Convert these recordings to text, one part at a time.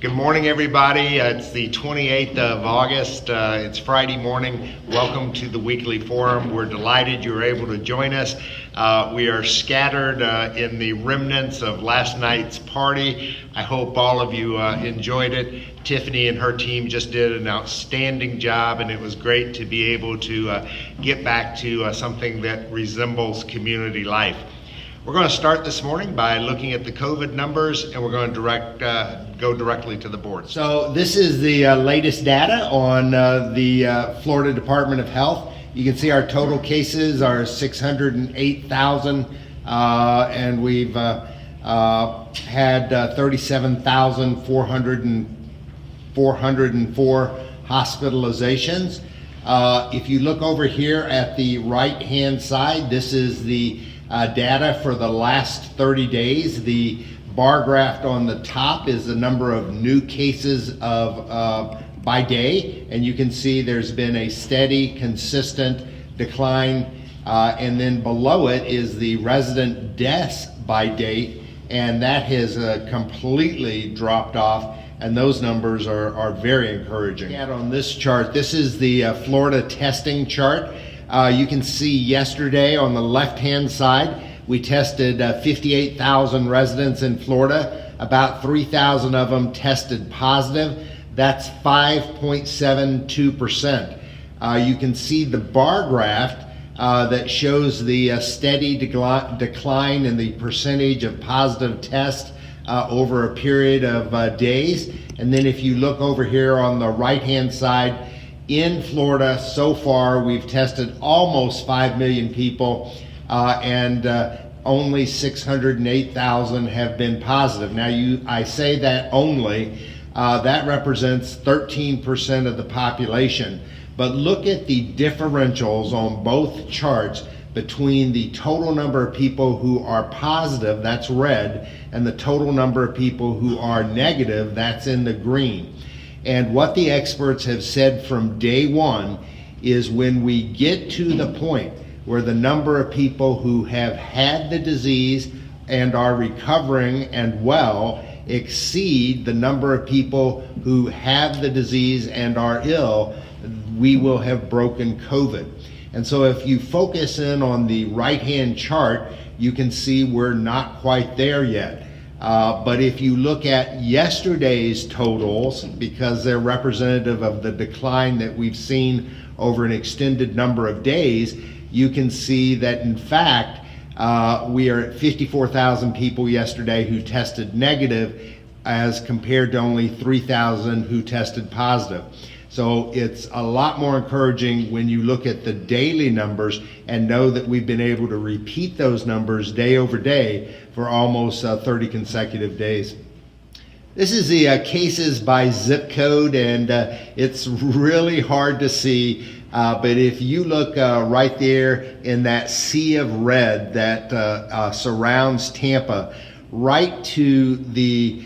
Good morning, everybody. It's the 28th of August. It's Friday morning. Welcome to the weekly forum. We're delighted you're able to join us. We are scattered in the remnants of last night's party. I hope all of you enjoyed it. Tiffany and her team just did an outstanding job, and it was great to be able to get back to something that resembles community life. We're going to start this morning by looking at the COVID numbers, and we're going to go directly to the board. So this is the latest data on the Florida Department of Health. You can see our total cases are 608,000, and we've had 37,404 hospitalizations. If you look over here at the right-hand side, this is the data for the last 30 days. The bar graph on the top is the number of new cases by day, and you can see there's been a steady, consistent decline, and then below it is the resident deaths by day, and that has completely dropped off, and those numbers are very encouraging. And on this chart, this is the Florida testing chart. You can see yesterday on the left-hand side, we tested 58,000 residents in Florida. About 3,000 of them tested positive. That's 5.72%. You can see the bar graph that shows the steady decline in the percentage of positive tests over a period of days. And then if you look over here on the right-hand side, in Florida, so far, we've tested almost 5 million people, and only 608,000 have been positive. Now, I say that only, that represents 13% of the population. But look at the differentials on both charts between the total number of people who are positive, that's red, and the total number of people who are negative, that's in the green. And what the experts have said from day one is when we get to the point where the number of people who have had the disease and are recovering and well exceed the number of people who have the disease and are ill, we will have broken COVID. And so if you focus in on the right-hand chart, you can see we're not quite there yet. But if you look at yesterday's totals, because they're representative of the decline that we've seen over an extended number of days, you can see that in fact, we are at 54,000 people yesterday who tested negative as compared to only 3,000 who tested positive. So it's a lot more encouraging when you look at the daily numbers and know that we've been able to repeat those numbers day over day for almost 30 consecutive days. This is the cases by zip code, and it's really hard to see, but if you look right there in that sea of red that surrounds Tampa, right to the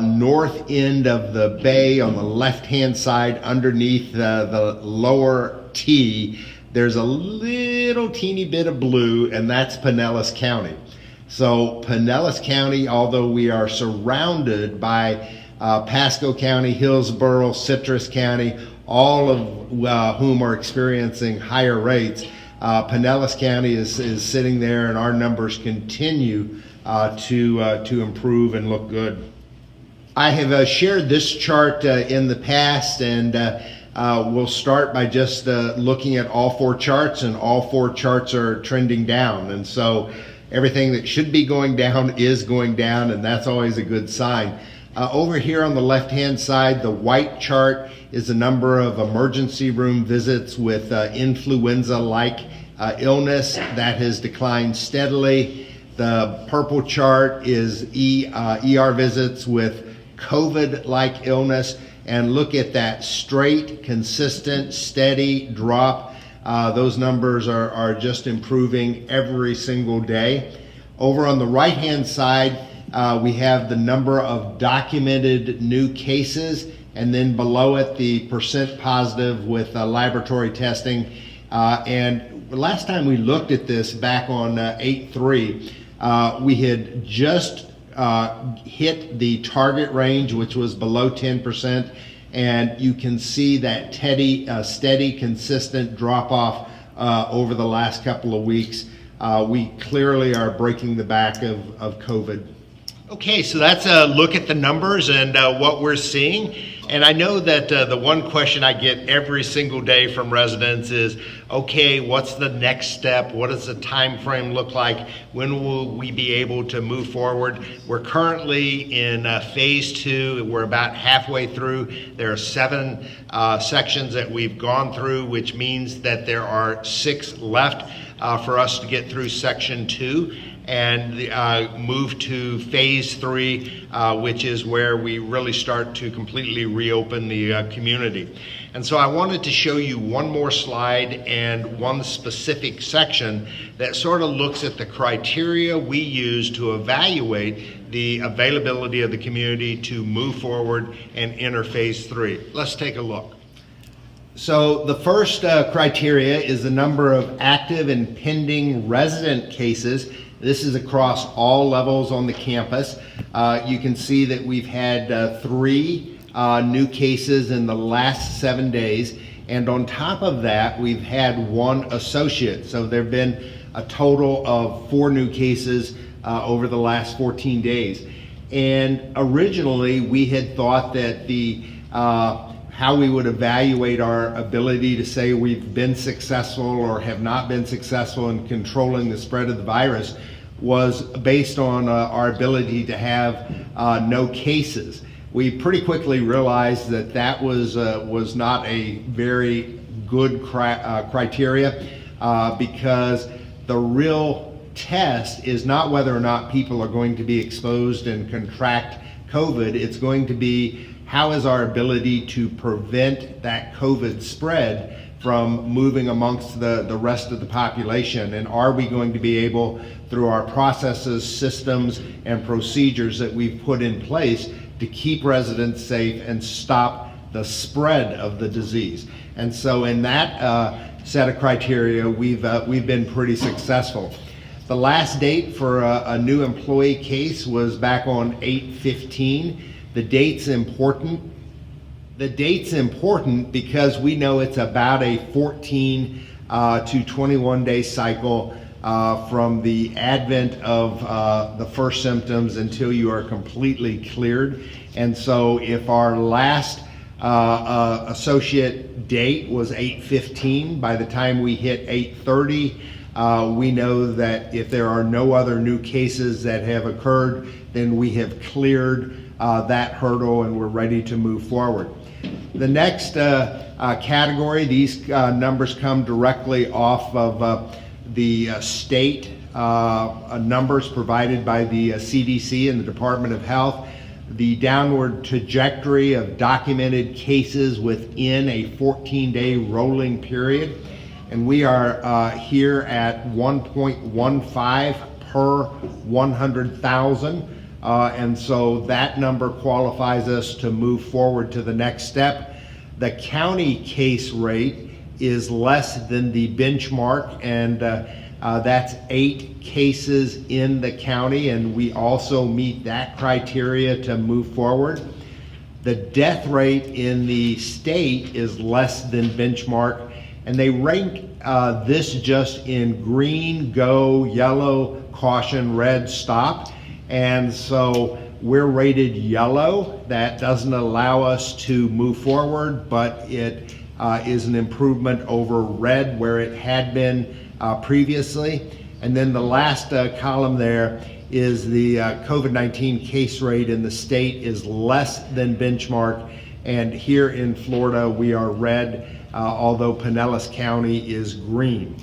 north end of the bay on the left-hand side underneath the lower T, there's a little teeny bit of blue, and that's Pinellas County. So Pinellas County, although we are surrounded by Pasco County, Hillsborough, Citrus County, all of whom are experiencing higher rates, Pinellas County is sitting there, and our numbers continue to improve and look good. I have shared this chart in the past, and we'll start by just looking at all four charts, and all four charts are trending down. And so everything that should be going down is going down, and that's always a good sign. Over here on the left-hand side, the white chart is the number of emergency room visits with influenza-like illness. That has declined steadily. The purple chart is ER visits with COVID-like illness, and look at that straight, consistent, steady drop. Those numbers are just improving every single day. Over on the right-hand side, we have the number of documented new cases, and then below it, the percent positive with laboratory testing. And last time we looked at this back on 8/3, we had just hit the target range, which was below 10%, and you can see that steady, consistent drop-off over the last couple of weeks. We clearly are breaking the back of COVID. Okay, so that's a look at the numbers and what we're seeing. And I know that the one question I get every single day from residents is, okay, what's the next step? What does the time frame look like? When will we be able to move forward? We're currently in phase 2. We're about halfway through. There are 7 sections that we've gone through, which means that there are 6 left for us to get through section 2 and move to phase 3, which is where we really start to completely reopen the community. And so I wanted to show you one more slide and one specific section that sort of looks at the criteria we use to evaluate the availability of the community to move forward and enter phase 3. Let's take a look. So the first criteria is the number of active and pending resident cases. This is across all levels on the campus. You can see that we've had 3 new cases in the last 7 days. And on top of that, we've had 1 associate. So there have been a total of 4 new cases over the last 14 days. And originally, we had thought that how we would evaluate our ability to say we've been successful or have not been successful in controlling the spread of the virus was based on our ability to have no cases. We pretty quickly realized that that was not a very good criteria because the real test is not whether or not people are going to be exposed and contract COVID. It's going to be how is our ability to prevent that COVID spread from moving amongst the rest of the population, and are we going to be able, through our processes, systems, and procedures that we've put in place, to keep residents safe and stop the spread of the disease. And so in that set of criteria, we've been pretty successful. The last date for a new employee case was back on 8/15. The date's important. The date's important because we know it's about a 14 to 21 day cycle from the advent of the first symptoms until you are completely cleared. And so if our last associate date was 8/15, by the time we hit 8/30, we know that if there are no other new cases that have occurred, then we have cleared that hurdle and we're ready to move forward. The next category, these numbers come directly off of the state numbers provided by the CDC and the Department of Health. The downward trajectory of documented cases within a 14-day rolling period. And we are here at 1.15 per 100,000. And so that number qualifies us to move forward to the next step. The county case rate is less than the benchmark, and that's 8 cases in the county, and we also meet that criteria to move forward. The death rate in the state is less than benchmark, and they rank this just in green, go, yellow, caution, red, stop. And so we're rated yellow. That doesn't allow us to move forward, but it is an improvement over red where it had been previously. And then the last column there is the COVID-19 case rate in the state is less than benchmark. And here in Florida, we are red, although Pinellas County is green.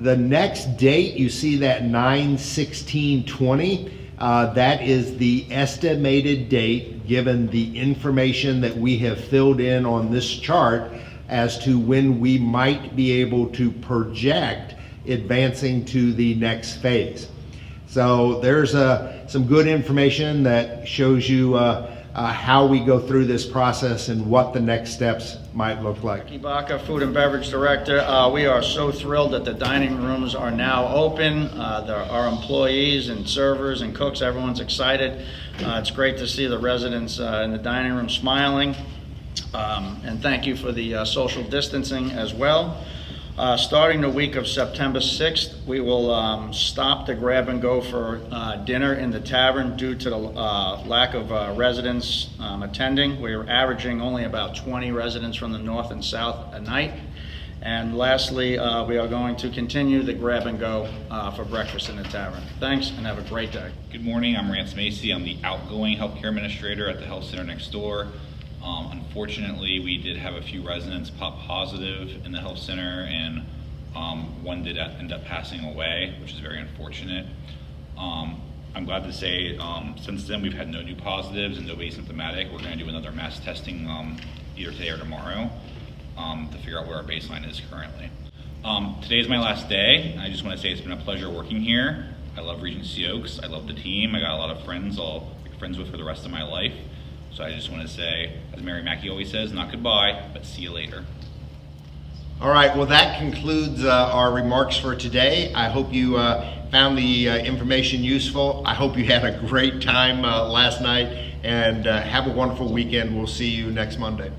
The next date, you see that 9/16/20. That is the estimated date, given the information that we have filled in on this chart, as to when we might be able to project advancing to the next phase. So there's some good information that shows you how we go through this process and what the next steps might look like. Ibaka, Food and Beverage Director. We are so thrilled that the dining rooms are now open. Our employees and servers and cooks, everyone's excited. It's great to see the residents in the dining room smiling. And thank you for the social distancing as well. Starting the week of September 6th, we will stop the grab and go for dinner in the tavern due to the lack of residents attending. We're averaging only about 20 residents from the north and south a night. And lastly, we are going to continue the grab and go for breakfast in the tavern. Thanks, and have a great day. Good morning, I'm Rance Macy. I'm the outgoing healthcare administrator at the health center next door. Unfortunately, we did have a few residents pop positive in the health center, and one did end up passing away, which is very unfortunate. I'm glad to say since then we've had no new positives and nobody symptomatic. We're going to do another mass testing either today or tomorrow to figure out where our baseline is currently. Today is my last day. I just want to say it's been a pleasure working here. I love Regency Oaks. I love the team. I got a lot of friends I'll be friends with for the rest of my life. So I just want to say, as Mary Mackey always says, not goodbye, but see you later. All right, well, that concludes our remarks for today. I hope you found the information useful. I hope you had a great time last night, and have a wonderful weekend. We'll see you next Monday.